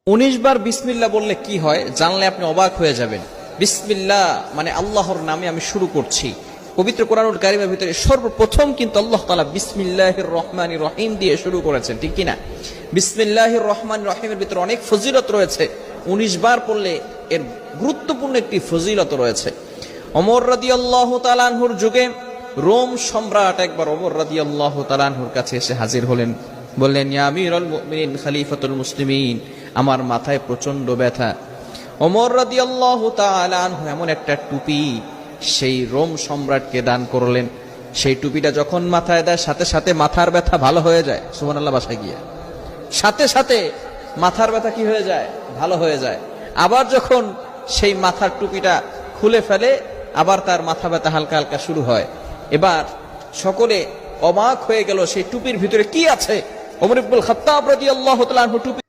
19 বার বিসমিল্লাহ বললে কি হয় জানলে আপনি অবাক হয়ে যাবেন। বিসমিল্লাহ মানে আল্লাহর নামে আমি শুরু করছি। পবিত্র কোরআনুল কারীমের ভিতরে সর্বপ্রথম কিন্তু আল্লাহ তাআলা বিসমিল্লাহির রহমানির রহিম দিয়ে শুরু করেছেন, ঠিক কি না? বিসমিল্লাহির রহমানির রহিমের ভিতরে অনেক ফজিলত রয়েছে। 19 বার পড়লে এর গুরুত্বপূর্ণ একটি ফজিলত রয়েছে। ওমর রাদিয়াল্লাহু তাআলা আনহুর যুগে রোম সম্রাট একবার ওমর রাদিয়াল্লাহু তাআলা আনহুর কাছে এসে হাজির হলেন। বললেন, ইয়া আমিরুল মুমিনিন খলিফাতুল মুসলিমিন, আমার মাথায় প্রচন্ড ব্যথা। ওমর রাদিয়াল্লাহু তাআলা আনহু এমন একটা টুপি সেই রোম সম্রাটকে দান করলেন। সেই টুপিটা যখন মাথায় দেয় সাথে সাথে মাথার ব্যথা ভালো হয়ে যায়। সুবহানাল্লাহ, বাসায় গিয়া সাথে সাথে মাথার ব্যথা কি হয়ে যায়? ভালো হয়ে যায়। আবার যখন সেই মাথার টুপিটা খুলে ফেলে আবার তার মাথা ব্যথা হালকা হালকা শুরু হয়। এবার সকলে অবাক হয়ে গেল সেই টুপির ভিতরে কি আছে। ওমর ইবনুল খাত্তাব রাদিয়াল্লাহু তাআলা আনহু টুপি